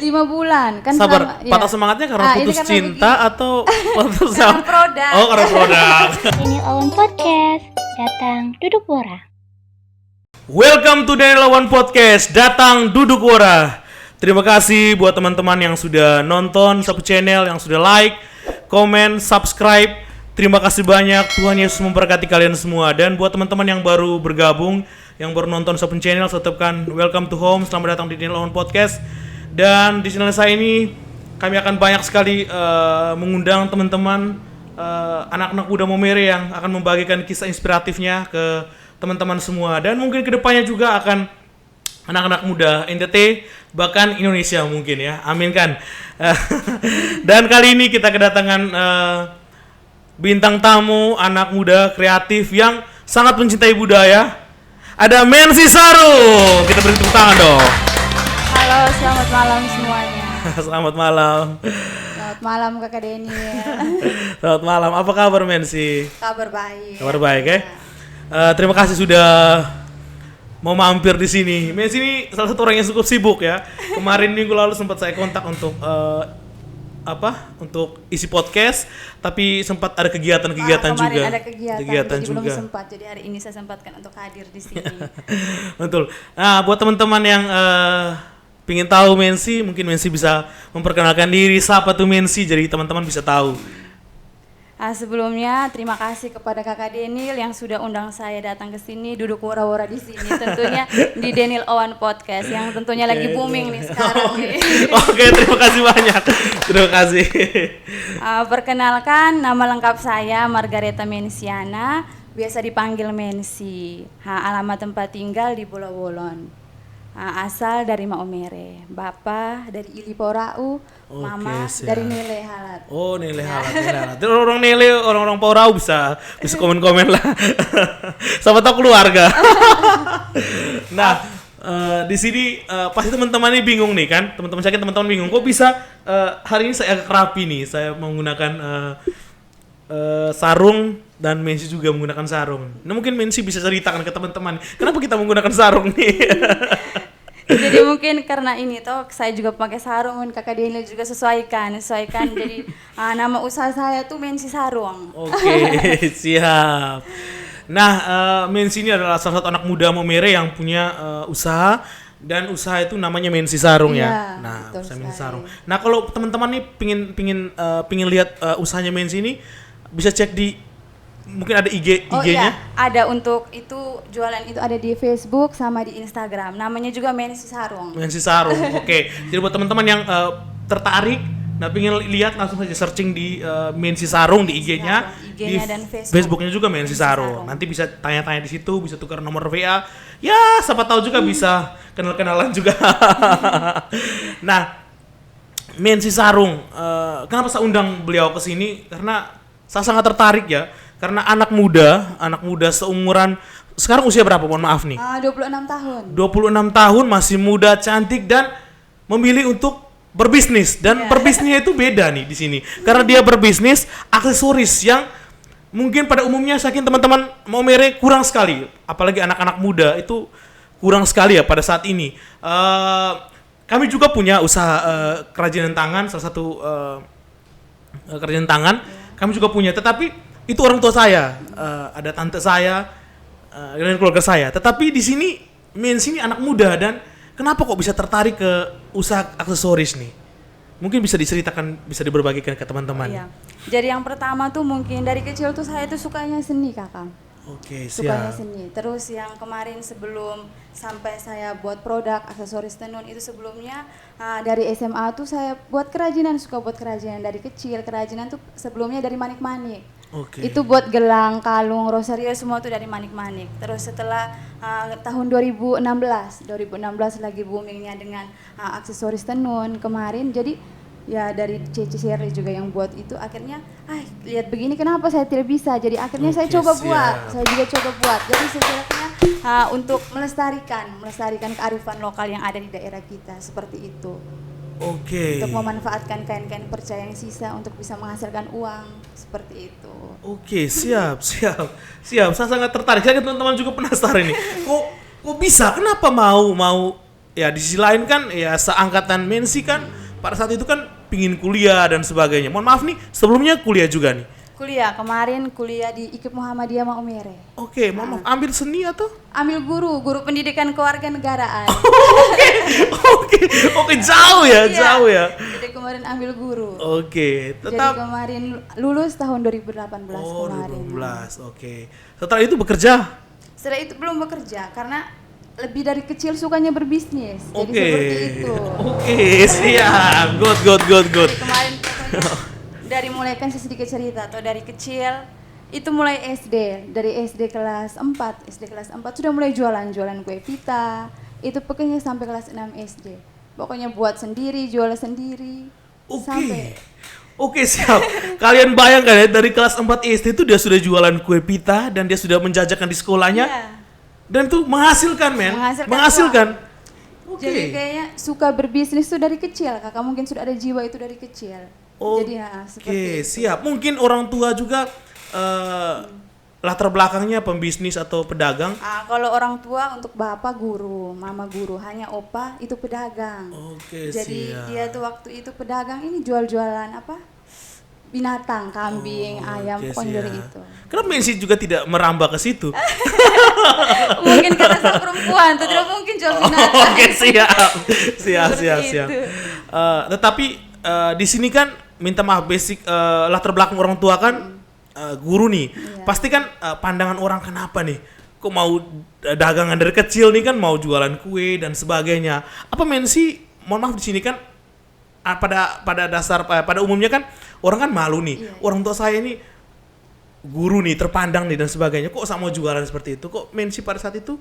5 bulan kan. Sabar, patah semangatnya karena putus cinta atau karena produk. Oh, karena produk. Daniel Owen Podcast, datang duduk wora. Welcome to Daniel Owen Podcast, datang duduk wora. Terima kasih buat teman-teman yang sudah nonton Sapu Channel, yang sudah like, komen, subscribe. Terima kasih banyak, Tuhan Yesus memberkati kalian semua. Dan buat teman-teman yang baru bergabung, yang baru nonton Sapu Channel, saya ucapkan welcome to home, selamat datang di Daniel Owen Podcast. Dan di channel saya ini kami akan banyak sekali mengundang teman-teman anak-anak muda Momere yang akan membagikan kisah inspiratifnya ke teman-teman semua. Dan mungkin kedepannya juga akan anak-anak muda NTT bahkan Indonesia mungkin ya, amin kan. Dan kali ini kita kedatangan bintang tamu anak muda kreatif yang sangat mencintai budaya. Ada Mensi Sarung, kita beri tepuk tangan dong. Halo, selamat malam semuanya. Selamat malam. Selamat malam Kakak Denny. Selamat malam. Apa kabar Mensi? Kabar baik. Kabar baik ya. Terima kasih sudah mau mampir di sini. Mensi ini salah satu orang yang cukup sibuk ya. Kemarin minggu lalu sempat saya kontak untuk untuk isi podcast, tapi sempat ada kegiatan-kegiatan juga. Kemarin ada kegiatan juga. Belum sempat. Jadi hari ini saya sempatkan untuk hadir di sini. Betul. Nah, buat teman-teman yang pingin tahu Mensi, mungkin Mensi bisa memperkenalkan diri, siapa tuh Mensi, jadi teman-teman bisa tahu. Sebelumnya terima kasih kepada Kakak Daniel yang sudah undang saya datang ke sini, duduk wora-wora di sini, tentunya di Daniel Owen Podcast yang tentunya lagi booming nih sekarang. Oke, terima kasih banyak. Terima kasih. Perkenalkan, nama lengkap saya Margareta Mensiana, biasa dipanggil Mensi. Alamat tempat tinggal di Bolowolon. Asal dari Maomere, bapak dari Ili Porau, mama dari Nile Halat. Oh, Nile Halat. Orang Nile, orang Porau bisa komen-komen lah. Sama tahu keluarga. Nah, di sini pasti teman-teman ini bingung nih kan, teman-teman bingung. Kok bisa hari ini saya agak rapi nih, saya menggunakan sarung dan Mensi juga menggunakan sarung. Nah, mungkin Mensi bisa ceritakan ke teman-teman kenapa kita menggunakan sarung nih. Jadi mungkin karena ini toh saya juga pakai sarung, Kakak Daniel juga sesuaikan. Jadi nama usaha saya tuh Mensi Sarung. Oke, siap. Nah, Mensi ini adalah salah satu anak muda Momere yang punya usaha, dan usaha itu namanya Mensi Sarung ya. Nah, usaha Mensi Sarung. Nah, kalau teman-teman nih pingin lihat usahanya Mensi ini, bisa cek di mungkin ada IG-nya. Oh iya, ada untuk itu jualan itu ada di Facebook sama di Instagram. Namanya juga Mensi Sarung. Mensi Sarung. Oke. Jadi buat teman-teman yang tertarik, nah pengen lihat langsung saja searching di Mensi Sarung di IG-nya, di dan Facebook-nya juga Mensi Sarung. Nanti bisa tanya-tanya di situ, bisa tukar nomor WA. Ya, siapa tahu juga bisa kenal-kenalan juga. Nah, Mensi Sarung, kenapa saya undang beliau ke sini? Karena saya sangat tertarik ya. Karena anak muda seumuran, sekarang usia berapa? Mohon maaf nih. 26 tahun. 26 tahun, masih muda, cantik, dan memilih untuk berbisnis. Dan berbisnisnya itu beda nih di sini. Karena dia berbisnis aksesoris yang mungkin pada umumnya saya yakin teman-teman Momere kurang sekali. Apalagi anak-anak muda itu kurang sekali ya pada saat ini. Kami juga punya usaha kerajinan tangan, salah satu kerajinan tangan. Kami juga punya, tetapi itu orang tua saya, ada tante saya dan keluarga saya. Tetapi di sini Mensi ini anak muda, dan kenapa kok bisa tertarik ke usaha aksesoris nih? Mungkin bisa diceritakan, bisa diberbagikan ke teman-teman. Iya. Jadi yang pertama tuh mungkin dari kecil tuh saya tuh sukanya seni, Kakak. Oke, sukanya siap. seni. Terus yang kemarin sebelum sampai saya buat produk aksesoris tenun itu sebelumnya dari SMA tuh saya buat kerajinan, suka buat kerajinan dari kecil. Kerajinan tuh sebelumnya dari manik-manik. Okay. Itu buat gelang, kalung, rosario semua tuh dari manik-manik. Terus setelah tahun 2016 lagi boomingnya dengan aksesoris tenun kemarin, jadi ya dari Cici Shirley juga yang buat itu, akhirnya lihat begini kenapa saya tidak bisa, jadi akhirnya saya coba buat, saya juga coba buat. Jadi setidaknya untuk melestarikan kearifan lokal yang ada di daerah kita, seperti itu. Oke. Untuk memanfaatkan kain-kain perca yang sisa untuk bisa menghasilkan uang, seperti itu. Oke, siap. Saya sangat tertarik. Saya teman-teman juga penasaran nih. Kok bisa? Kenapa mau? Ya di sisi lain kan ya seangkatan Mensi kan pada saat itu kan pingin kuliah dan sebagainya. Mohon maaf nih, sebelumnya kuliah juga nih. Kuliah, kemarin kuliah di IKIP Muhammadiyah Maumere. Oke, mohon maaf, ambil seni atau? Ambil guru pendidikan kewarganegaraan. Oke, jauh ya, Iya. jauh ya. Jadi kemarin ambil guru. Oke, Jadi tetap. kemarin lulus tahun 2018 Oh, kemarin. 2012, oke. Setelah itu bekerja? Setelah itu belum bekerja karena lebih dari kecil sukanya berbisnis. Jadi Oke. seperti itu. Oke, siap. Good. Jadi kemarin pokoknya dari mulai kan saya sedikit cerita atau dari kecil itu mulai SD, dari SD kelas 4 sudah mulai jualan kue pita. Itu pokoknya sampai kelas 6 SD. Pokoknya buat sendiri, jual sendiri. Sampai Oke, siap. Kalian bayangkan ya, dari kelas 4 SD itu dia sudah jualan kue pita dan dia sudah menjajakan di sekolahnya. Iya. Dan itu menghasilkan, men. Menghasilkan Oke. Jadi kayaknya suka berbisnis tuh dari kecil. Kakak mungkin sudah ada jiwa itu dari kecil. Jadi seperti Oke, itu. siap. Mungkin orang tua juga latar belakangnya pembisnis atau pedagang. Kalau orang tua untuk bapak guru, mama guru, hanya opa itu pedagang. Oke, Jadi siap. dia tuh waktu itu pedagang ini jual-jualan apa? Binatang, kambing, ayam, Oke, pokoknya dari siap. itu. Kenapa Mensi juga tidak merambah ke situ? Mungkin karena saya perempuan, tuh tidak mungkin jual binatang. Oke, siap. Siap. Seperti itu. Tetapi di sini kan minta maaf basic latar belakang orang tua kan guru nih. Iya. Pasti kan pandangan orang kenapa nih? Kok mau dagangan dari kecil nih kan mau jualan kue dan sebagainya. Apa Mensi mohon maaf di sini kan pada dasar pada umumnya kan orang kan malu nih. Iya. Orang tua saya ini guru nih, terpandang nih dan sebagainya. Kok sama jualan seperti itu? Kok Mensi pada saat itu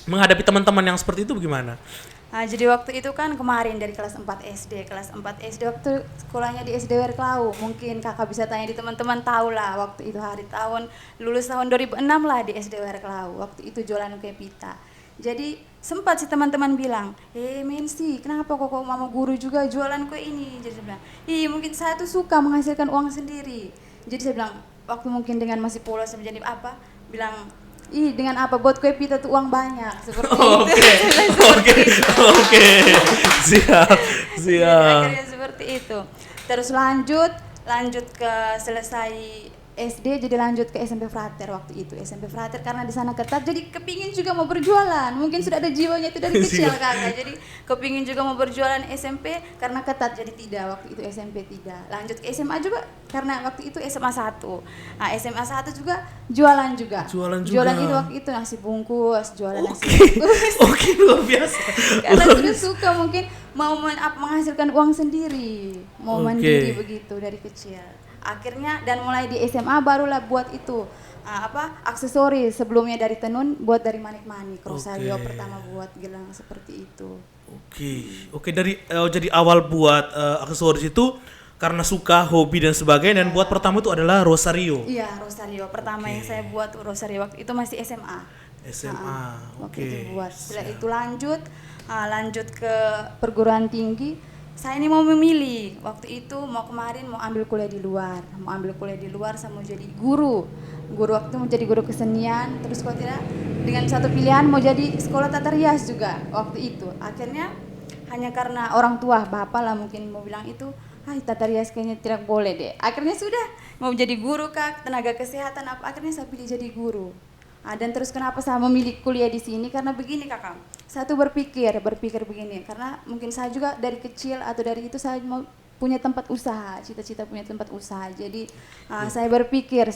menghadapi teman-teman yang seperti itu bagaimana? Jadi waktu itu kan kemarin dari kelas 4 SD waktu sekolahnya di SDWR Klau. Mungkin kakak bisa tanya di teman-teman tahu lah waktu itu hari tahun lulus tahun 2006 lah di SDWR Klau. Waktu itu jualan kue pita. Jadi sempat si teman-teman bilang, Mensi, kenapa kok mama guru juga jualan kue ini? Jadi saya bilang, mungkin saya tuh suka menghasilkan uang sendiri. Jadi saya bilang, waktu mungkin dengan masih polos menjadi apa, bilang, dengan apa buat kue pita tuh uang banyak seperti itu. Oke. Siap. Jadi akhirnya seperti itu. Terus lanjut ke selesai SD, jadi lanjut ke SMP Frater waktu itu. SMP Frater karena di sana ketat, jadi kepingin juga mau berjualan. Mungkin sudah ada jiwanya itu dari kecil kakak. Jadi kepingin juga mau berjualan SMP karena ketat, jadi tidak waktu itu SMP tidak. Lanjut ke SMA juga karena waktu itu SMA 1. SMA 1 juga jualan juga. Jualan itu waktu itu nasi bungkus, jualan nasi bungkus. Oke, luar biasa. Karena sudah suka mungkin mau menghasilkan uang sendiri, mau mandiri begitu dari kecil. Akhirnya dan mulai di SMA barulah buat itu aksesoris. Sebelumnya dari tenun, buat dari manik-manik. Rosario pertama buat gelang seperti itu. Oke, dari jadi awal buat aksesoris itu karena suka, hobi dan sebagainya, dan buat pertama itu adalah Rosario. Iya, Rosario pertama yang saya buat Rosario waktu itu masih SMA. Waktu itu buat. Setelah itu lanjut ke perguruan tinggi. Saya ini mau memilih, waktu itu mau ambil kuliah di luar, saya mau jadi guru waktu mau jadi guru kesenian, terus kalau tidak dengan satu pilihan mau jadi sekolah tata rias juga waktu itu. Akhirnya hanya karena orang tua, bapak lah mungkin mau bilang itu, tata rias kayaknya tidak boleh deh. Akhirnya sudah mau jadi guru kak, tenaga kesehatan apa, akhirnya saya pilih jadi guru. Dan terus kenapa saya memilih kuliah di sini, karena begini kakak, saya tuh berpikir begini, karena mungkin saya juga dari kecil atau dari itu saya mau punya tempat usaha, cita-cita punya tempat usaha. Jadi saya berpikir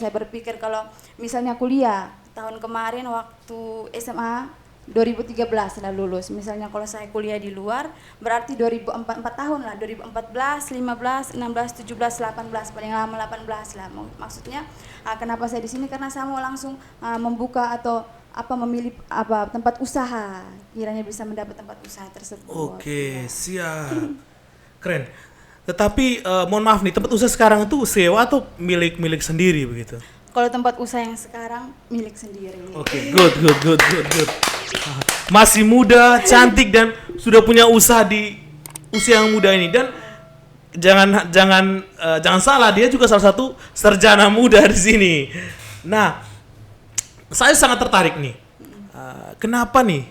kalau misalnya kuliah tahun kemarin waktu SMA 2013 lah lulus. Misalnya kalau saya kuliah di luar berarti 4 tahun lah, 2014, 15, 16, 17, 18, paling lama 18 lah. Maksudnya kenapa saya di sini, karena saya mau langsung membuka atau memilih tempat usaha, kiranya bisa mendapat tempat usaha tersebut. Oke, siap. Keren. Tetapi mohon maaf nih, tempat usaha sekarang itu sewa atau milik sendiri begitu? Kalau tempat usaha yang sekarang milik sendiri. Oke, good. Masih muda, cantik dan sudah punya usaha di usia yang muda ini, dan jangan salah, dia juga salah satu sarjana muda di sini. Nah, saya sangat tertarik nih. Kenapa nih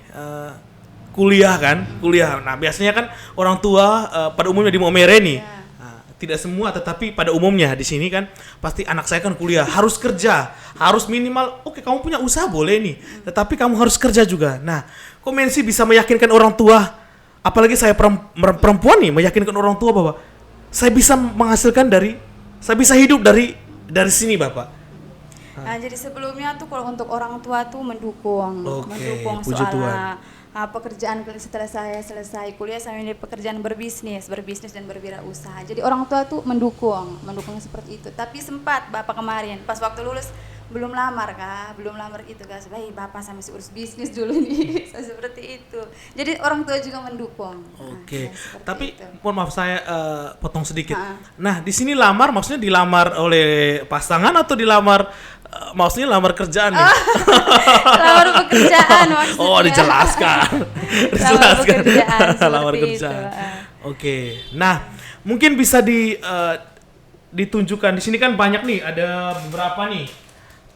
kuliah kan, kuliah. Nah, biasanya kan orang tua pada umumnya di Maumere nih. Nah, tidak semua tetapi pada umumnya di sini kan pasti anak saya kan kuliah, harus kerja, harus minimal oke kamu punya usaha boleh nih, tetapi kamu harus kerja juga. Nah, kok Mensi bisa meyakinkan orang tua, apalagi saya perempuan nih, meyakinkan orang tua bahwa saya bisa menghasilkan saya bisa hidup dari sini, Bapak. Nah, jadi sebelumnya tuh kalau untuk orang tua tuh mendukung puji soal Tuhan. Pekerjaan setelah saya selesai kuliah saya ini pekerjaan berbisnis dan berwirausaha. Jadi orang tua tuh mendukung seperti itu. Tapi sempat Bapak kemarin pas waktu lulus belum lamar itu kan, baik Bapak sama si urus bisnis dulu nih, seperti itu. Jadi orang tua juga mendukung. Oke, Nah, tapi itu. mohon maaf saya potong sedikit. Nah, di sini lamar maksudnya dilamar oleh pasangan atau dilamar maksudnya lamar kerjaan nih? Lamar pekerjaan maksudnya. Oh, dijelaskan. Lamar pekerjaan, Lamar seperti kerjaan. itu. Oke. Nah, mungkin bisa ditunjukkan di sini kan banyak nih, ada beberapa nih.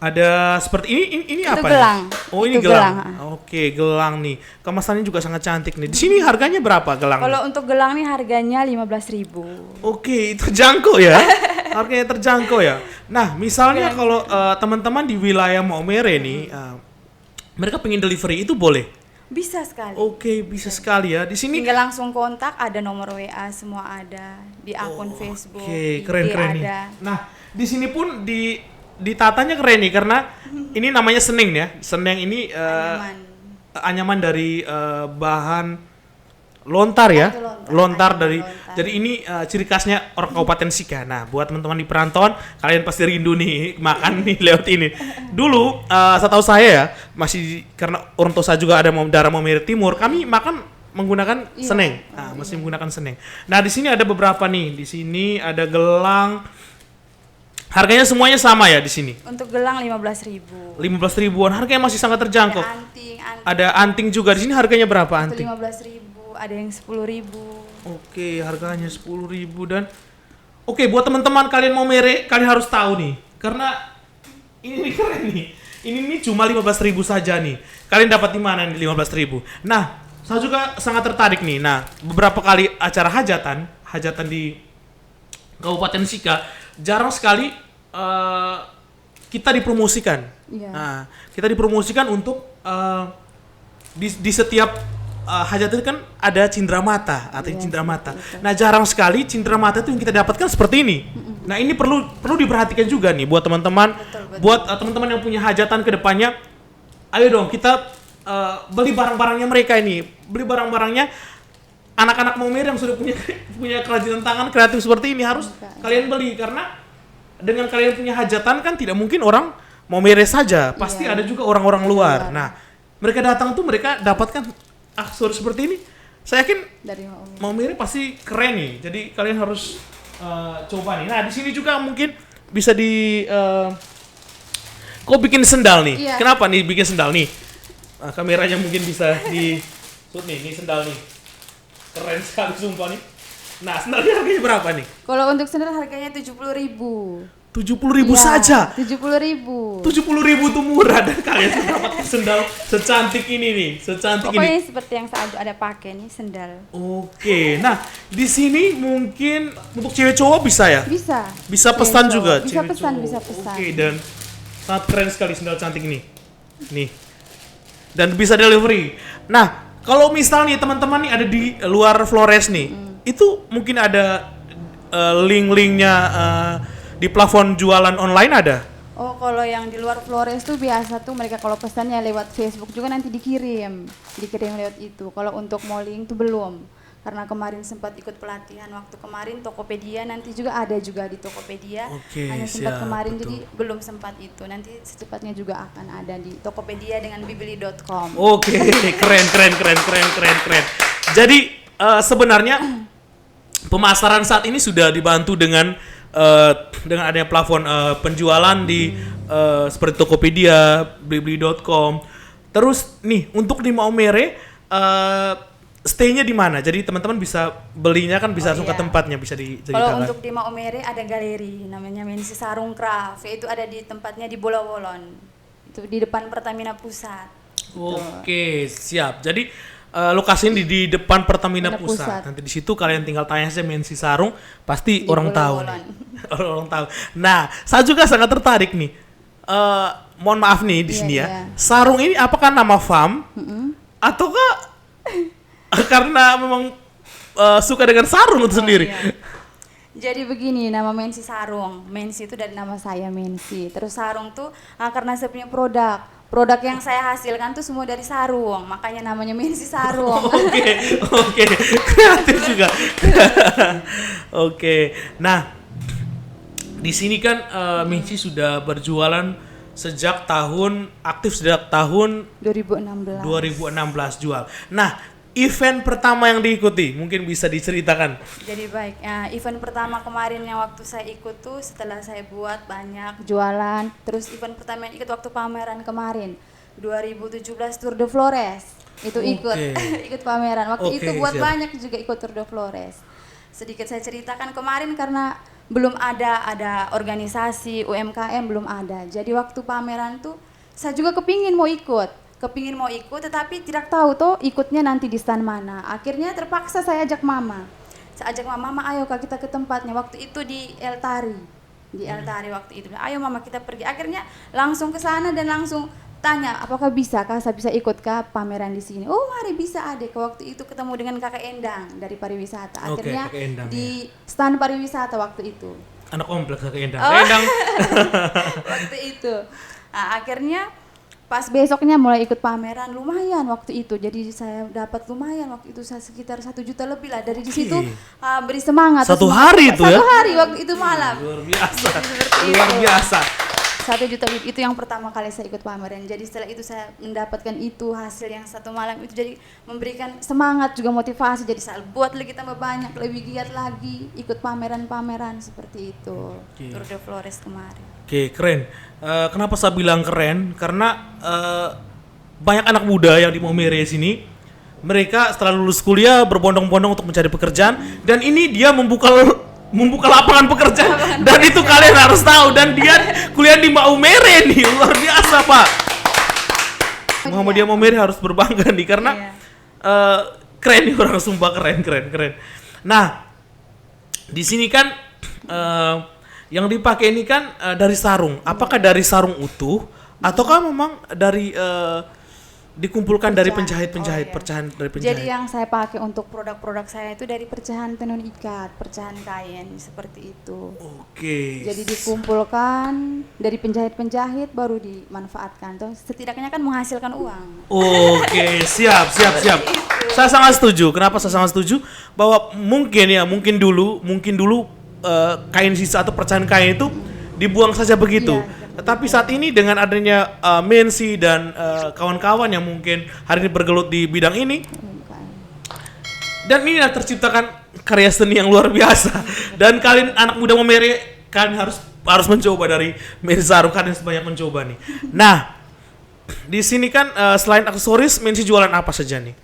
Ada seperti ini Itu apa gelang. nih? Oh, ini Itu gelang. gelang. Oke, gelang nih. Kemasannya juga sangat cantik nih. Di sini harganya berapa gelang? Kalau untuk gelang nih harganya 15.000. Oke, itu terjangkau ya. Harganya terjangkau ya. Nah, misalnya kalau teman-teman di wilayah Maumere nih, mereka pengen delivery itu boleh. Bisa sekali. Oke, bisa sekali ya. Di sini Tinggal langsung kontak, ada nomor WA semua ada di akun Facebook. Oke, IG keren-keren nih. ada. Nah, di sini pun ditatanya keren nih karena ini namanya seneng ya. Seneng ini Anyaman. anyaman dari bahan lontar ya. Itu lontar, Lontar anyaman dari lontar. jadi ini ciri khasnya orang Kabupaten Sika. Nah, buat teman-teman di perantauan, kalian pasti rindu nih makan nih lewat ini. Dulu setahu saya ya, masih karena orang tua saya juga ada daerah Maumere Timur, kami makan menggunakan Iya. seneng. Nah, masih menggunakan seneng. Nah, di sini ada beberapa nih. Di sini ada gelang. Harganya semuanya sama ya di sini. Untuk gelang 15.000. 15 ribuan, harganya masih sangat terjangkau. Ada anting. Ada anting juga di sini, harganya berapa Itu anting? 15.000, ada yang 10.000. Oke, harganya 10.000 dan oke, buat teman-teman kalian mau mere, kalian harus tahu nih. Karena ini nih keren nih. Ini nih cuma 15.000 saja nih. Kalian dapat di mana nih 15.000? Nah, saya juga sangat tertarik nih. Nah, beberapa kali acara hajatan di Kabupaten Sika, jarang sekali kita dipromosikan. Iya. Nah, kita dipromosikan untuk di setiap hajat itu kan ada cindramata atau Iya, cindramata. betul. Nah, jarang sekali cindramata itu yang kita dapatkan seperti ini. Nah, ini perlu diperhatikan juga nih buat teman-teman, Betul. buat teman-teman yang punya hajatan ke depannya. Ayo dong kita beli barang-barangnya mereka ini, beli barang-barangnya anak-anak Maumere yang sudah punya kerajinan tangan kreatif seperti ini harus kalian beli karena dengan kalian punya hajatan kan tidak mungkin orang Maumere saja, pasti Iya. ada juga orang-orang luar. Nah, mereka datang tuh mereka dapatkan aksesoris seperti ini. Saya yakin Dari Maumere. Maumere pasti keren nih. Jadi kalian harus coba nih. Nah, di sini juga mungkin bisa kok bikin sendal nih. Iya. Kenapa nih bikin sendal nih? Kameranya mungkin bisa di shoot nih, ini sendal nih. Keren sekali sumpah nih. Nah, sendalnya harganya berapa nih? Kalau untuk sendal harganya 70.000. 70.000 Iya, saja. 70.000. 70.000 tuh murah dan kalian sudah dapat sendal secantik ini nih, secantik Pokoknya ini. seperti yang saya ada pakai nih sendal. Oke, nah di sini mungkin untuk cewek cowok bisa ya? Bisa. Bisa pesan Cewek juga. cowok. Bisa cewek pesan, cowok. bisa pesan. Oke, dan sangat keren sekali sendal cantik ini. Nih. Dan bisa delivery. Nah, kalau misalnya teman-teman nih ada di luar Flores nih, itu mungkin ada link-linknya di plafon jualan online ada? Oh, kalau yang di luar Flores tuh biasa tuh mereka kalau pesannya lewat Facebook juga nanti dikirim lewat itu. Kalau untuk mall-link tuh belum. Karena kemarin sempat ikut pelatihan waktu kemarin Tokopedia, nanti juga ada juga di Tokopedia. Oke, Hanya sempat siap, kemarin betul. jadi belum sempat itu. Nanti secepatnya juga akan ada di Tokopedia dengan bibili.com. Oke, keren. Jadi sebenarnya pemasaran saat ini sudah dibantu dengan adanya plafon penjualan di seperti Tokopedia, blibli.com. Terus nih untuk di Maumere stay-nya di mana? Jadi teman-teman bisa belinya kan bisa langsung ke iya. tempatnya bisa Kalau diceritakan. untuk di Maumere ada galeri namanya Mensi Sarung Craft, itu ada di tempatnya di Bolowolon. Itu di depan Pertamina Pusat. Oke, siap. Jadi lokasinya di depan Pertamina Pertamina Pusat. Pusat. Nanti di situ kalian tinggal tanya saya Mensi Sarung, pasti Di orang tahu bola-bolan. nih. Orang tahu. Nah, saya juga sangat tertarik nih. Mohon maaf nih di Iya, sini ya. iya. Sarung ini apakah nama farm ataukah karena memang suka dengan sarung itu sendiri? Iya. Jadi begini, nama Mensi Sarung. Mensi itu dari nama saya Mensi. Terus sarung tuh karena saya punya produk. Produk yang saya hasilkan tuh semua dari sarung. Makanya namanya Mensi Sarung. Oke, kreatif juga. Oke, nah di sini kan Mensi sudah berjualan aktif sejak tahun 2016. 2016 jual. Nah, event pertama yang diikuti mungkin bisa diceritakan. Jadi baik, event pertama kemarin yang waktu saya ikut tuh setelah saya buat banyak jualan. Terus event pertama yang ikut waktu pameran kemarin 2017 Tour de Flores. Itu ikut ikut pameran. Waktu itu buat siap. banyak juga ikut Tour de Flores. Sedikit saya ceritakan kemarin karena belum ada organisasi UMKM belum ada. Jadi waktu pameran tuh saya juga kepingin mau ikut, tetapi tidak tahu tuh ikutnya nanti di stand mana. Akhirnya terpaksa saya ajak mama. Saya ajak mama, ayo kak kita ke tempatnya. Waktu itu di El Tari, waktu itu. Ayo mama kita pergi. Akhirnya langsung ke sana dan langsung tanya, apakah bisa kak saya bisa ikut kak pameran di sini? Oh mari bisa adek. Waktu itu ketemu dengan kakak Endang dari pariwisata. Akhirnya Kakak Endang, di stand pariwisata waktu itu. Anak kompleks Kak Endang. Oh. Kak Endang. Waktu itu. Nah, akhirnya pas besoknya mulai ikut pameran lumayan waktu itu. Jadi saya dapat lumayan waktu itu saya sekitar 1 juta lebih lah dari di situ beri semangat. Satu Semangat. hari itu ya? Satu hari waktu itu malam. Luar biasa. Jadi seperti Luar itu. biasa. 1 juta lebih itu yang pertama kali saya ikut pameran. Jadi setelah itu saya mendapatkan itu hasil yang satu malam itu jadi memberikan semangat juga motivasi. Jadi saya buat lagi tambah banyak, lebih giat lagi ikut pameran-pameran seperti itu. Tour de Flores kemarin. Oke, keren. Kenapa saya bilang keren? Karena banyak anak muda yang di Maumere sini, mereka setelah lulus kuliah berbondong-bondong untuk mencari pekerjaan, dan ini dia membuka lapangan pekerjaan, dan itu kalian harus tahu. Dan dia kuliah di Maumere nih, luar biasa Pak. Muhammadiyah Maumere harus berbangga nih karena keren nih orang, sumpah keren. Nah, di sini kan yang dipakai ini kan dari sarung. Apakah dari sarung utuh ataukah memang dari dikumpulkan dari penjahit-penjahit, pecahan dari penjahit? Jadi yang saya pakai untuk produk-produk saya itu dari pecahan tenun ikat, pecahan kain seperti itu. Oke. Jadi dikumpulkan dari penjahit-penjahit baru dimanfaatkan. Tuh setidaknya kan menghasilkan uang. Oke, siap. Saya sangat setuju. Kenapa saya sangat setuju? Bahwa mungkin dulu kain sisa atau pecahan kain itu dibuang saja begitu. Iya. Tetapi saat ini dengan adanya Mensi dan kawan-kawan yang mungkin hari ini bergelut di bidang ini, dan ini terciptakan karya seni yang luar biasa. Dan kalian anak muda Maumere, kalian harus mencoba dari Mensi Sarung, kalian sebanyak mencoba nih. Nah, di sini kan selain aksesoris, Mensi jualan apa saja nih?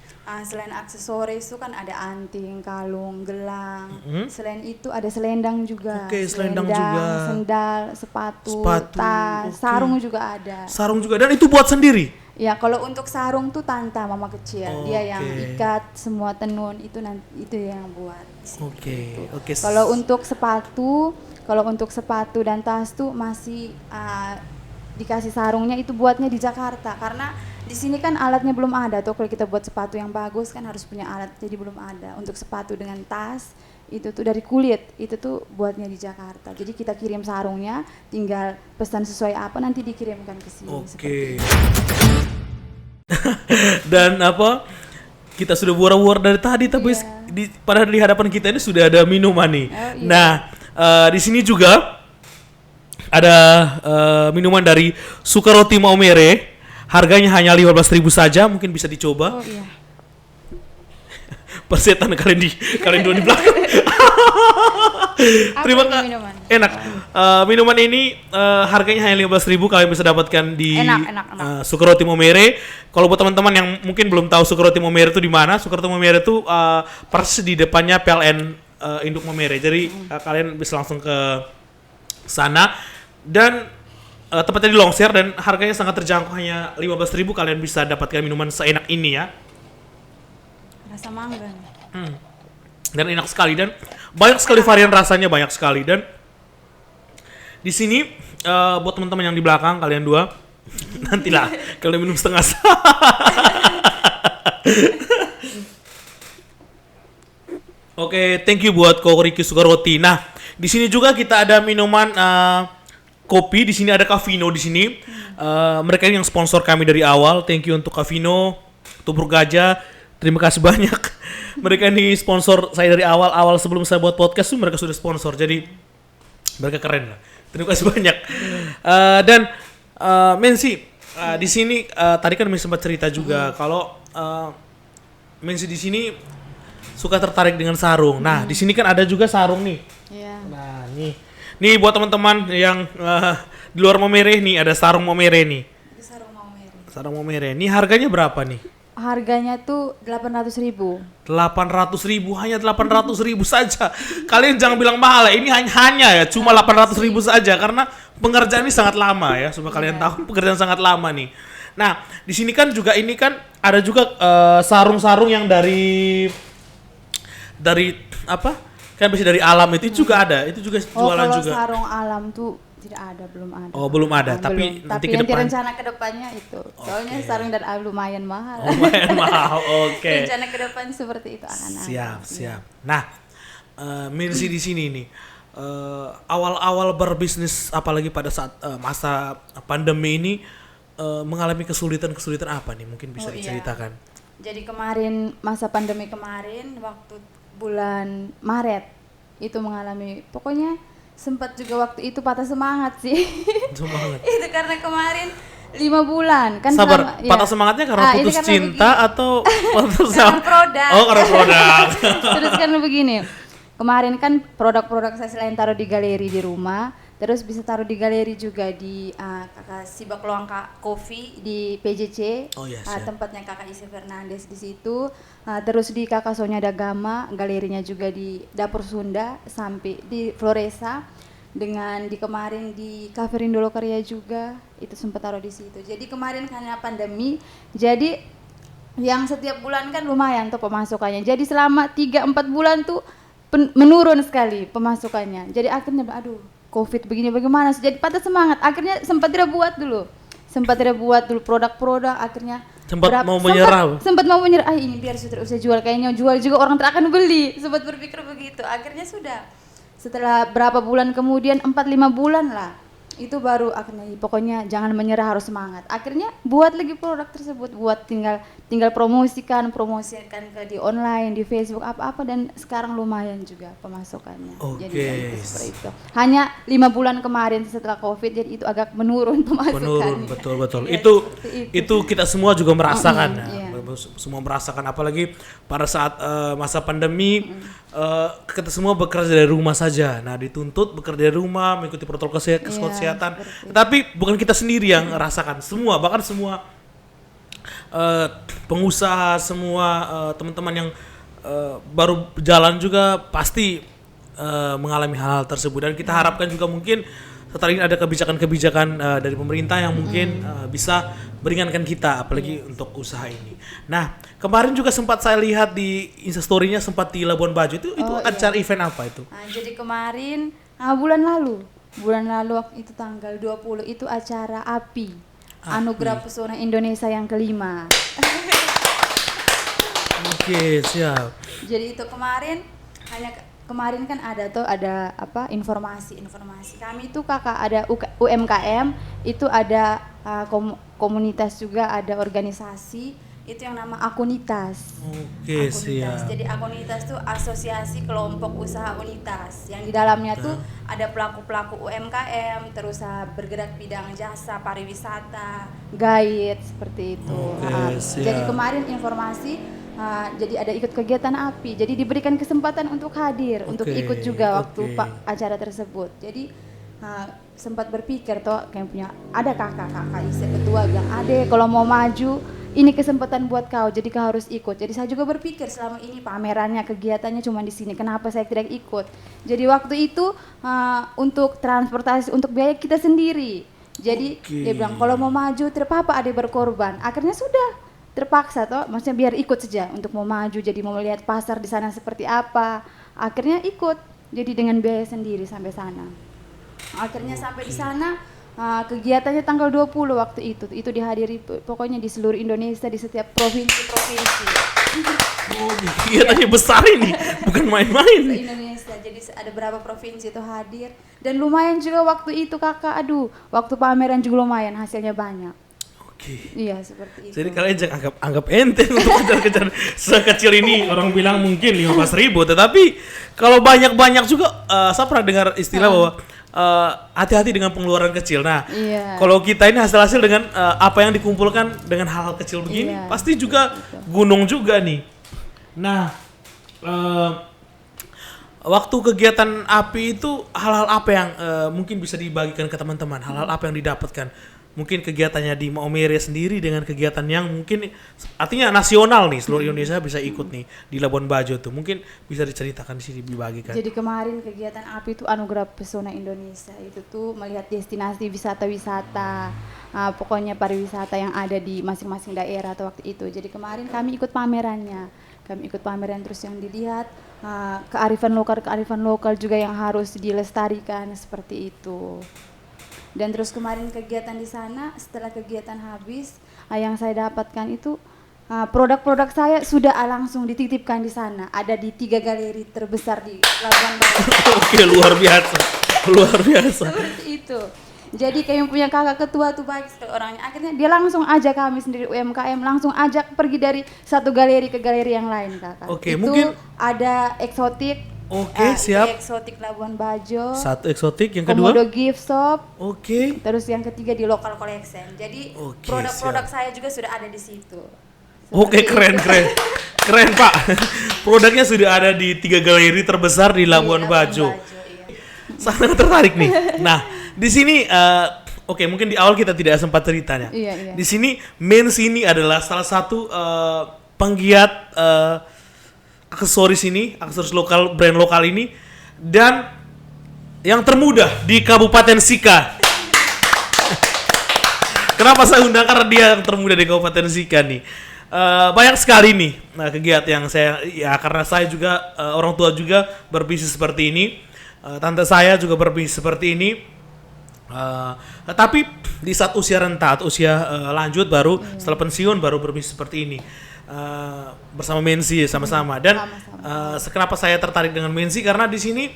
Selain aksesoris itu kan ada anting, kalung, gelang. Selain itu ada selendang juga. Oke, selendang juga. Sendal, sepatu, tas, oke. sarung juga ada. Sarung juga, dan itu buat sendiri? Ya, kalau untuk sarung tuh tante mama kecil, dia yang Oke. ikat semua tenun itu itu yang buat. Oke. Kalau untuk sepatu dan tas tuh masih dikasih sarungnya itu buatnya di Jakarta karena di sini kan alatnya belum ada tuh. Kalau kita buat sepatu yang bagus kan harus punya alat, jadi belum ada. Untuk sepatu dengan tas itu tuh dari kulit, itu tuh buatnya di Jakarta. Jadi kita kirim sarungnya, tinggal pesan sesuai apa nanti dikirimkan ke sini. Oke. Dan kita sudah buar-buar dari tadi, tapi padahal di hadapan kita ini sudah ada minuman nih. Oh, iya. Nah, di sini juga ada minuman dari Sukaroti Maumere. Harganya hanya 15.000 saja, mungkin bisa dicoba. Oh iya. Persetan kalian dua di belakang. Terima ini kasih. minuman? Enak. Minuman ini harganya hanya 15.000, kalian bisa dapatkan di Enak. Sukaroti Maumere. Kalau buat teman-teman yang mungkin belum tahu Sukaroti Maumere itu di mana, Sukaroti Maumere itu persis di depannya PLN Induk Maumere. Jadi kalian bisa langsung ke sana, dan tempatnya di Longser, dan harganya sangat terjangkau, hanya 15.000 kalian bisa dapatkan minuman seenak ini ya. Rasa mangga nih. Dan enak sekali dan banyak sekali varian rasanya, banyak sekali. Dan di sini buat teman-teman yang di belakang kalian dua nantilah kalian minum setengah. Oke, thank you buat Ko Riki Sugaroti. Nah, di sini juga kita ada minuman kopi. Di sini ada Cafino di sini. Mereka ini yang sponsor kami dari awal. Thank you untuk Cafino, Tubruk Gajah. Terima kasih banyak. Mereka ini sponsor saya dari awal sebelum saya buat podcast tuh mereka sudah sponsor. Jadi mereka keren lah. Terima kasih banyak. Dan Mensi di sini tadi kan Mensi sempat cerita juga kalau Mensi di sini suka tertarik dengan sarung. Nah, di sini kan ada juga sarung nih. Iya. Nah, nih buat teman-teman yang di luar Momere nih ada sarung Momere nih. Sarung Momere. Sarung Momere. Nih harganya berapa nih? Harganya tuh 800.000. 800.000, hanya 800.000 saja. Kalian jangan bilang mahal ya. Ini hanya ya cuma 800.000 saja karena pengerjaan ini sangat lama ya. Supaya kalian tahu pekerjaan sangat lama nih. Nah, di sini kan juga ini kan ada juga sarung-sarung yang dari apa? Kan bisa dari alam itu juga ada. Itu juga jualan kalau juga. sarung alam tuh tidak ada, belum ada. Oh, belum ada. Tapi nanti ke depan. rencana ke depannya itu. Soalnya sarung dan alam lumayan mahal. Lumayan mahal. Oke. Rencana ke depan seperti itu akan ada. Siap. Nah, Mirsi di sini nih. Awal-awal berbisnis apalagi pada saat masa pandemi ini mengalami kesulitan apa nih? Mungkin bisa diceritakan. Jadi kemarin masa pandemi kemarin waktu bulan Maret itu mengalami pokoknya sempat juga waktu itu patah semangat sih. Semangat. Itu karena kemarin 5 bulan kan. Sabar, patah semangatnya karena putus cinta atau karena produk. Oh, karena produk. Terus karena begini. Kemarin kan produk-produk saya selain taruh di galeri di rumah, terus bisa taruh di galeri juga di kakak Sibak Loangka Coffee di PJC. Oh, yes, tempatnya kakak Isi Fernandes di situ. Terus di kakak Sonya Dagama, galerinya juga di Dapur Sunda sampai di Floresa. Dengan di kemarin di Cafe Rindolo Karya juga itu sempat taruh di situ. Jadi kemarin karena pandemi, jadi yang setiap bulan kan lumayan tuh pemasukannya. Jadi selama 3-4 bulan tuh menurun sekali pemasukannya. Jadi akhirnya aduh, Covid begini bagaimana? Jadi patah semangat. Akhirnya sempat tidak buat dulu produk-produk. Akhirnya sempat mau menyerah. Sempat mau menyerah. Ini biar sudah usah jual, kayaknya jual juga orang tak akan beli. Sempat berpikir begitu. Akhirnya sudah. Setelah berapa bulan kemudian 4-5 bulan lah. Itu baru akhirnya pokoknya jangan menyerah, harus semangat. Akhirnya buat lagi produk tersebut, buat tinggal promosikan ke di online, di Facebook apa-apa, dan sekarang lumayan juga pemasukannya. Jadi itu seperti itu. Hanya 5 bulan kemarin setelah Covid jadi itu agak menurun pemasukannya. Betul. Ya, itu kita semua juga merasakan. Iya. Semua merasakan apalagi pada saat masa pandemi kita semua bekerja dari rumah saja. Nah, dituntut bekerja dari rumah, mengikuti protokol kesehatan. Tapi bukan kita sendiri yang merasakan, bahkan semua pengusaha, semua teman-teman yang baru jalan juga pasti mengalami hal-hal tersebut. Dan kita harapkan juga mungkin setelah ini ada kebijakan-kebijakan dari pemerintah yang mungkin bisa meringankan kita, apalagi untuk usaha ini. Nah, kemarin juga sempat saya lihat di Instastory-nya sempat di Labuan Bajo itu acara event apa itu? Jadi kemarin bulan lalu itu tanggal 20 itu acara API. Anugerah Pesona Indonesia yang kelima. Oke, siap. Jadi itu kemarin kan ada informasi kami itu kakak ada UMKM itu ada komunitas juga, ada organisasi itu yang nama Akunitas. Oke, siap. Jadi Akunitas tuh asosiasi kelompok usaha unitas yang di dalamnya tuh ada pelaku-pelaku UMKM, terus bergerak bidang jasa pariwisata, guide seperti itu. Jadi kemarin informasi jadi ada ikut kegiatan API, jadi diberikan kesempatan untuk hadir, untuk ikut juga waktu acara tersebut. Jadi sempat berpikir kayak punya ada kakak Ise ketua bilang, "Ade, kalau mau maju ini kesempatan buat kau, jadi kau harus ikut." Jadi saya juga berpikir selama ini pamerannya, kegiatannya cuma di sini, kenapa saya tidak ikut? Jadi waktu itu untuk transportasi, untuk biaya kita sendiri. Jadi dia bilang kalau mau maju tidak apa-apa, Ade berkorban. Akhirnya sudah terpaksa toh, maksudnya biar ikut saja untuk mau maju, jadi mau melihat pasar di sana seperti apa. Akhirnya ikut, jadi dengan biaya sendiri sampai sana. Akhirnya sampai di sana, kegiatannya tanggal 20 waktu itu dihadiri pokoknya di seluruh Indonesia, di setiap provinsi-provinsi. Oh, kegiatannya besar ini, bukan main-main. Se Indonesia, jadi ada berapa provinsi itu hadir dan lumayan juga waktu itu kakak, aduh, waktu pameran juga lumayan, hasilnya banyak. Oke. Iya seperti itu. Jadi kalian jangan anggap enteng untuk kejar-kejar sekecil ini. Orang bilang mungkin 15.000, tetapi kalau banyak-banyak juga, saya pernah dengar istilah bahwa hati-hati dengan pengeluaran kecil. Nah, Iya. kalau kita ini hasil-hasil dengan apa yang dikumpulkan dengan hal-hal kecil begini, Iya, pasti juga gunung juga nih. Nah, waktu kegiatan API itu hal-hal apa yang mungkin bisa dibagikan ke teman-teman? Hal-hal apa yang didapatkan? Mungkin kegiatannya di Maumere sendiri dengan kegiatan yang mungkin artinya nasional nih, seluruh Indonesia bisa ikut nih di Labuan Bajo tuh. Mungkin bisa diceritakan di sini, dibagikan. Jadi kemarin kegiatan API itu Anugerah Pesona Indonesia, itu tuh melihat destinasi wisata-wisata, pokoknya pariwisata yang ada di masing-masing daerah atau waktu itu. Jadi kemarin kami ikut pamerannya, terus yang dilihat kearifan lokal juga yang harus dilestarikan seperti itu. Dan terus kemarin kegiatan di sana, setelah kegiatan habis, yang saya dapatkan itu produk-produk saya sudah langsung dititipkan di sana. Ada di 3 galeri terbesar di Labuan Bajo. Oke, luar biasa. Seperti itu. Jadi kami punya kakak ketua tuh baik sekali orangnya. Akhirnya dia langsung ajak kami sendiri UMKM, langsung ajak pergi dari satu galeri ke galeri yang lain kakak. Oke, itu mungkin ada eksotik. Oke, siap. Eksotik Labuan Bajo. Satu eksotik, yang kedua. Komodo gift shop. Oke. Terus yang ketiga di local collection. Jadi Oke, produk-produk siap. saya juga sudah ada di situ. Oke, keren. Keren, Pak. Produknya sudah ada di 3 galeri terbesar di Labuan Bajo. Iya. Sangat tertarik nih. Nah, di sini oke, mungkin di awal kita tidak sempat ceritanya. Iya. Di sini Mens ini adalah salah satu penggiat aksesoris lokal, brand lokal ini, dan yang termuda di Kabupaten Sika. Kenapa saya undang? Karena dia yang termuda di Kabupaten Sika nih. Banyak sekali nih kegiatan yang karena saya juga orang tua juga berbisnis seperti ini, tante saya juga berbisnis seperti ini. Tapi di saat usia renta atau usia lanjut baru setelah pensiun baru berbisnis seperti ini. Bersama Mensi sama-sama, dan kenapa saya tertarik dengan Mensi karena di sini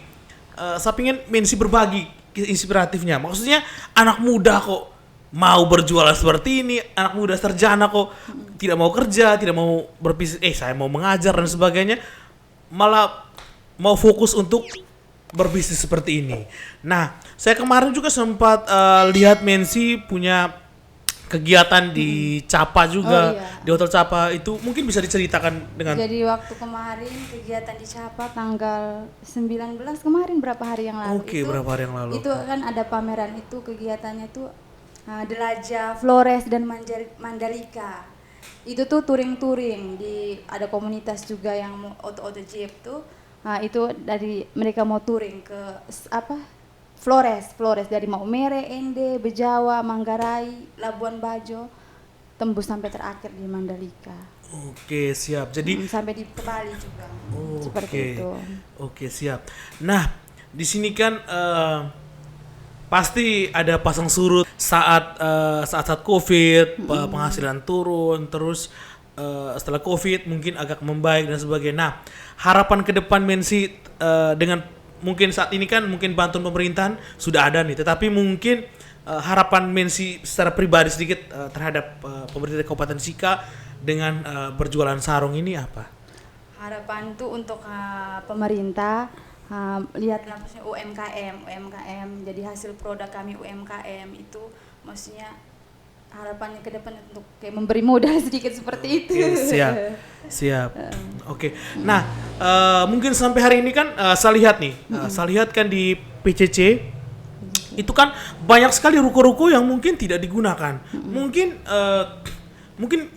saya ingin Mensi berbagi inspiratifnya. Maksudnya anak muda kok mau berjualan seperti ini, anak muda sarjana kok tidak mau kerja, tidak mau berbisnis, saya mau mengajar dan sebagainya, malah mau fokus untuk berbisnis seperti ini. Nah, saya kemarin juga sempat lihat Mensi punya kegiatan di Capa juga, di Hotel Capa itu mungkin bisa diceritakan dengan. Jadi waktu kemarin kegiatan di Capa tanggal 19 kemarin, berapa hari yang lalu. Oke, berapa hari yang lalu? Itu kan ada pameran itu, kegiatannya tuh Delaja, Flores dan Mandalika. Itu tuh touring ada komunitas juga yang mau auto jeep tuh. Itu dari mereka mau touring ke Flores dari Maumere, Ende, Bejawa, Manggarai, Labuan Bajo, tembus sampai terakhir di Mandalika. Oke, siap. Jadi sampai di Bali juga. Seperti itu. Oke, siap. Nah, di sini kan pasti ada pasang surut saat Covid, penghasilan turun, terus setelah Covid mungkin agak membaik dan sebagainya. Nah, harapan ke depan Mensi dengan mungkin saat ini kan mungkin bantuan pemerintahan sudah ada nih, tetapi mungkin harapan Mensi secara pribadi sedikit terhadap pemerintah Kabupaten Sika dengan berjualan sarung ini apa? Harapan tuh untuk pemerintah lihatlah maksudnya UMKM, jadi hasil produk kami UMKM itu maksudnya harapannya ke depan untuk kayak memberi modal sedikit seperti itu. Siap. Oke. Nah, mungkin sampai hari ini kan saya lihat nih, saya lihat kan di PCC itu kan banyak sekali ruko-ruko yang mungkin tidak digunakan. Mungkin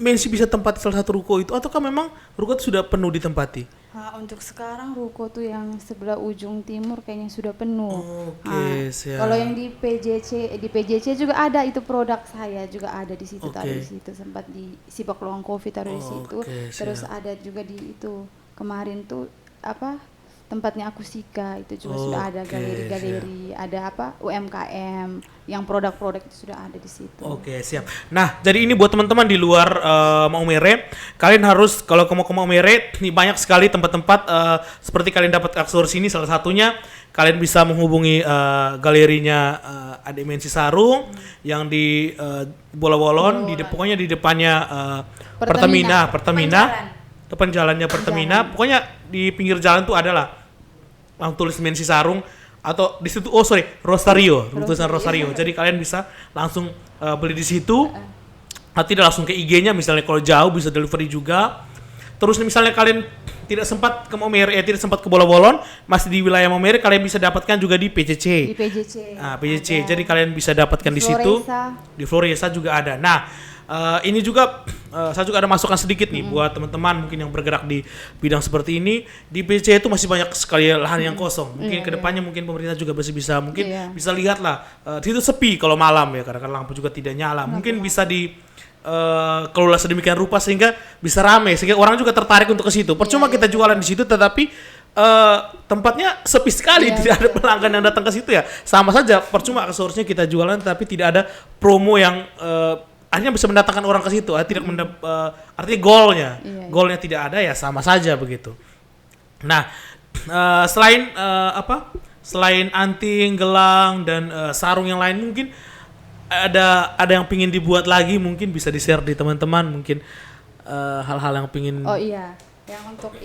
Mensi bisa tempati salah satu ruko itu, ataukah memang ruko itu sudah penuh ditempati? Untuk sekarang ruko tuh yang sebelah ujung timur kayaknya sudah penuh. Oke, siap. Kalau yang di PJC juga ada itu produk saya juga ada di situ, Oke. taruh di situ, sempat di Sipak Luang Coffee taruh di situ. Oke, Terus siap. ada juga di itu kemarin tuh tempatnya Akusika itu juga sudah ada Oke, galeri-galeri, ada UMKM yang produk-produk itu sudah ada di situ. Oke, siap. Nah, jadi ini buat teman-teman di luar Maumere, kalian harus kalau mau ke Maumere, ini banyak sekali tempat-tempat seperti kalian dapat aksesoris ini salah satunya kalian bisa menghubungi galerinya Dimensi Sarung yang di Bola-Bolon, pokoknya di depannya Pertamina. Depan jalannya Pertamina, pokoknya di pinggir jalan tuh adalah tulis Dimensi Sarung atau di situ Rosario, tulisan Rosario. Jadi kalian bisa langsung beli di situ. Tidak langsung ke IG-nya, misalnya kalau jauh bisa delivery juga. Terus misalnya kalian tidak sempat ke Maumere, tidak sempat ke Bola-Bolon, masih di wilayah Maumere, kalian bisa dapatkan juga di PJC. Di PJC. PJC. Ada. Jadi kalian bisa dapatkan di situ. Di Floresa juga ada. Nah, ini juga saya juga ada masukan sedikit nih buat teman-teman mungkin yang bergerak di bidang seperti ini. Di PJC itu masih banyak sekali lahan yang kosong. Mungkin kedepannya mungkin pemerintah juga masih bisa mungkin bisa lihat lah. Di situ sepi kalau malam ya, karena lampu juga tidak nyala. Mungkin bisa di kelola sedemikian rupa sehingga bisa rame, sehingga orang juga tertarik untuk ke situ. Percuma kita jualan di situ, tetapi tempatnya sepi sekali, tidak ada pelanggan yang datang ke situ ya. Sama saja, percuma aksesorisnya kita jualan, tapi tidak ada promo yang akhirnya bisa mendatangkan orang ke situ. Artinya goalnya tidak ada ya, sama saja begitu. Nah, selain anting, gelang dan sarung yang lain, mungkin ada yang pingin dibuat lagi, mungkin bisa di-share di teman-teman, mungkin hal-hal yang pingin. Oh iya, yang untuk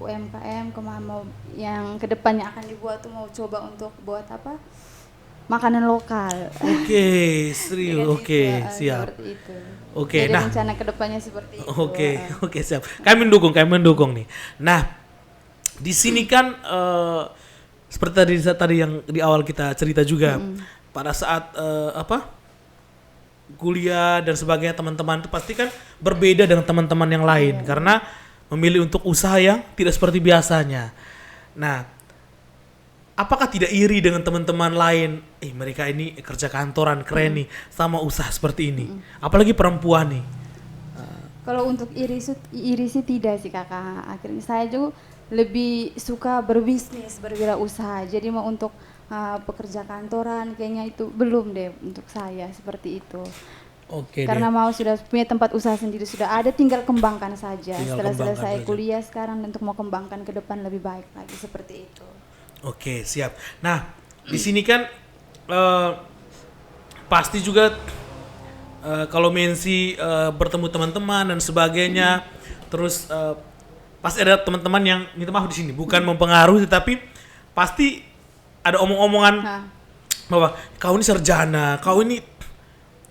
UMKM mau yang kedepannya akan dibuat tuh mau coba untuk buat makanan lokal. Oke, serius. Oke, siap. Seperti itu. Oke, jadi nah. rencana kedepannya seperti itu. Oke, siap. Kami mendukung nih. Nah, di sini kan seperti tadi yang di awal kita cerita juga, pada saat kuliah dan sebagainya, teman-teman itu pasti kan berbeda dengan teman-teman yang lain karena memilih untuk usaha yang tidak seperti biasanya. Nah, apakah tidak iri dengan teman-teman lain? Mereka ini kerja kantoran keren nih, sama usaha seperti ini. Apalagi perempuan nih. Kalau untuk iri sih tidak sih kakak. Akhirnya saya juga lebih suka berbisnis, berwirausaha. Jadi mau untuk pekerja kantoran kayaknya itu belum deh untuk saya seperti itu. Oke. Karena mau sudah punya tempat usaha sendiri sudah ada, tinggal kembangkan saja. Setelah selesai saja. kuliah sekarang untuk mau kembangkan ke depan lebih baik lagi seperti itu. Oke, siap. Nah, di sini kan pasti juga kalau Mensi bertemu teman-teman dan sebagainya, terus pasti ada teman-teman yang minta maaf di sini, bukan mempengaruhi, tetapi pasti ada omong-omongan bahwa kau ini sarjana, kau ini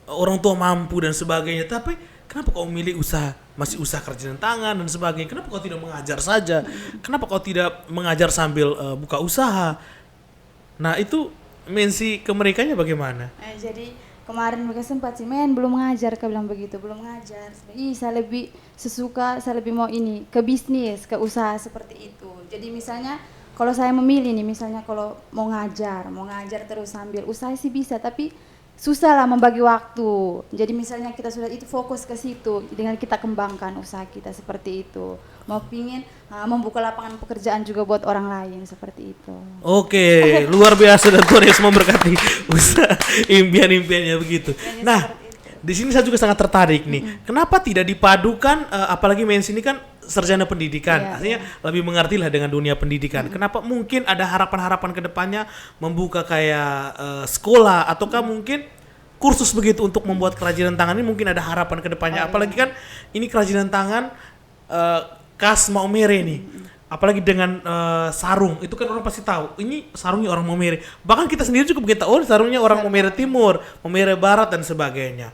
orang tua mampu dan sebagainya, tapi kenapa kau milih masih usaha kerajinan tangan dan sebagainya? Kenapa kau tidak mengajar saja? Kenapa kau tidak mengajar sambil buka usaha? Nah, itu Mensi ke merekanya bagaimana? Jadi kemarin mereka sempat sih, belum ngajar, kau bilang begitu, belum ngajar. Saya lebih saya lebih mau ke bisnis, ke usaha seperti itu. Jadi misalnya kalau saya memilih nih, misalnya kalau mau ngajar terus sambil usaha sih bisa, tapi susah lah membagi waktu. Jadi misalnya kita sudah itu fokus ke situ dengan kita kembangkan usaha kita seperti itu. Mau pingin membuka lapangan pekerjaan juga buat orang lain seperti itu. Oke, luar biasa dan Tuhan Yesus memberkati usaha impian-impiannya begitu. Nah, di sini saya juga sangat tertarik nih. Kenapa tidak dipadukan, apalagi Mensi ini kan sarjana pendidikan, artinya lebih mengerti lah dengan dunia pendidikan. Kenapa mungkin ada harapan-harapan ke depannya membuka kayak sekolah ataukah mungkin kursus begitu untuk membuat kerajinan tangan ini, mungkin ada harapan ke depannya. Apalagi kan ini kerajinan tangan khas Maumere nih. Apalagi dengan sarung, itu kan orang pasti tahu ini sarungnya orang Maumere. Bahkan kita sendiri juga begitu tahu sarungnya orang Maumere Timur, Maumere Barat dan sebagainya.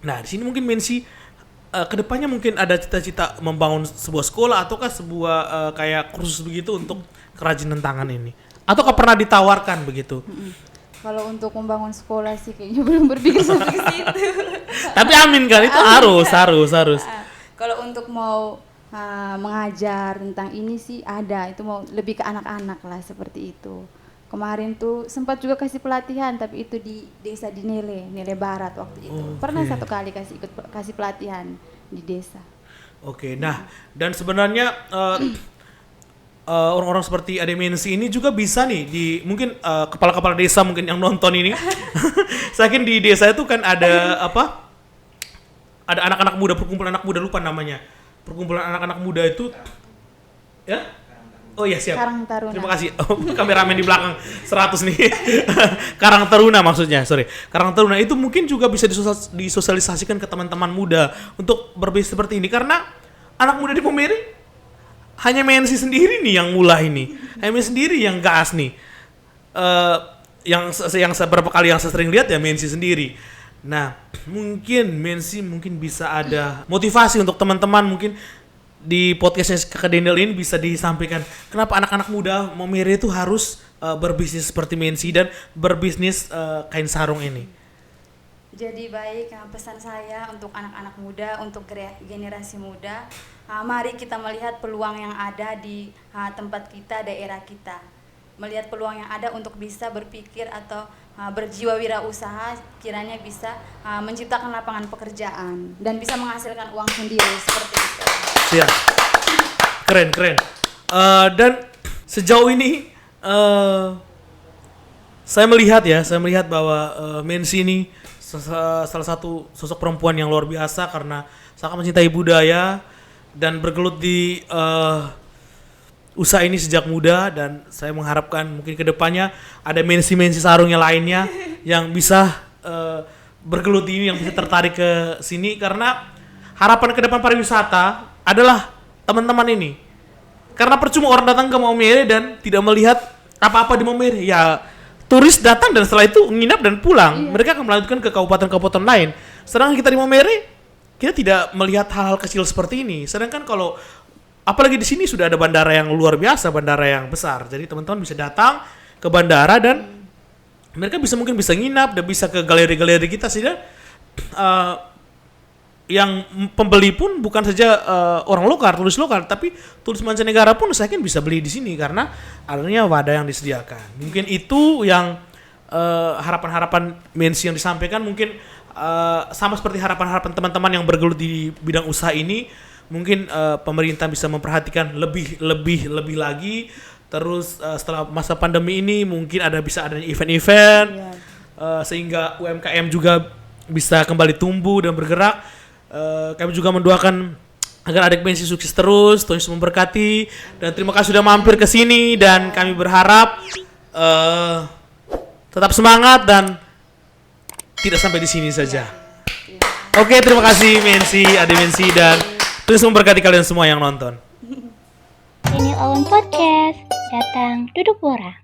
Nah, di sini mungkin Mensi kedepannya mungkin ada cita-cita membangun sebuah sekolah ataukah sebuah kayak kursus begitu untuk kerajinan tangan ini, ataukah pernah ditawarkan begitu? Kalau untuk membangun sekolah sih kayaknya belum berpikir sampai ke situ. Tapi amin kan, itu harus. Kalau untuk mau mengajar tentang ini sih ada, itu mau lebih ke anak-anak lah seperti itu. Kemarin tuh sempat juga kasih pelatihan tapi itu di desa di Nile Barat waktu itu. Pernah Oke. 1 kali kasih pelatihan di desa. Oke, nah dan sebenarnya orang-orang seperti Ade Mensi ini juga bisa nih di mungkin kepala-kepala desa mungkin yang nonton ini. Saya yakin di desa itu kan ada apa? Ada anak-anak muda, perkumpulan anak muda, lupa namanya. Perkumpulan anak-anak muda itu ya? Oh iya siap. Karang Taruna. Terima kasih. Oh, kameramen di belakang 100 nih. Karang Taruna maksudnya, sorry. Karang Taruna itu mungkin juga bisa disosialisasikan ke teman-teman muda untuk berbisnis seperti ini karena anak muda di Momere hanya Mensi sendiri nih yang mulai ini. Hanya Mensi sendiri yang gas nih. Yang beberapa kali yang saya sering lihat ya Mensi sendiri. Nah, mungkin Mensi mungkin bisa ada motivasi untuk teman-teman mungkin di podcastnya Kakak Daniel ini bisa disampaikan kenapa anak-anak muda Momere itu harus berbisnis seperti Mensi dan berbisnis kain sarung ini. Jadi baik, pesan saya untuk anak-anak muda, untuk generasi muda, mari kita melihat peluang yang ada di tempat kita, daerah kita. Melihat peluang yang ada untuk bisa berpikir atau berjiwa wirausaha, kiranya bisa menciptakan lapangan pekerjaan dan bisa menghasilkan uang sendiri seperti itu. Siap. Keren. Dan sejauh ini saya melihat bahwa Mensi ini salah satu sosok perempuan yang luar biasa karena sangat mencintai budaya dan bergelut di usaha ini sejak muda dan saya mengharapkan mungkin kedepannya ada Mensi sarungnya lainnya yang bisa bergelut ini, yang bisa tertarik ke sini karena harapan ke depan pariwisata adalah teman-teman ini. Karena percuma orang datang ke Momere dan tidak melihat apa-apa di Momere. Ya, turis datang dan setelah itu nginap dan pulang. Iya. Mereka akan melanjutkan ke kabupaten-kabupaten lain. Sedangkan kita di Momere, kita tidak melihat hal-hal kecil seperti ini. Sedangkan kalau apalagi di sini sudah ada bandara yang luar biasa, bandara yang besar. Jadi teman-teman bisa datang ke bandara dan mereka mungkin bisa nginap dan bisa ke galeri-galeri kita sehingga yang pembeli pun bukan saja orang lokal, turis lokal, tapi turis mancanegara pun saya yakin bisa beli di sini karena adanya wadah yang disediakan. Mungkin itu yang harapan-harapan Mensi yang disampaikan mungkin sama seperti harapan-harapan teman-teman yang bergelut di bidang usaha ini. Mungkin pemerintah bisa memperhatikan lebih lagi. Terus setelah masa pandemi ini mungkin bisa adanya event-event sehingga UMKM juga bisa kembali tumbuh dan bergerak. Kami juga mendoakan agar adik Mensi sukses terus, Tuhan Yesus memberkati dan terima kasih sudah mampir ke sini dan kami berharap tetap semangat dan tidak sampai di sini saja. Oke, terima kasih Mensi, adik Mensi dan Tuhan Yesus memberkati kalian semua yang nonton. Daniel Owen Podcast, datang duduk borak.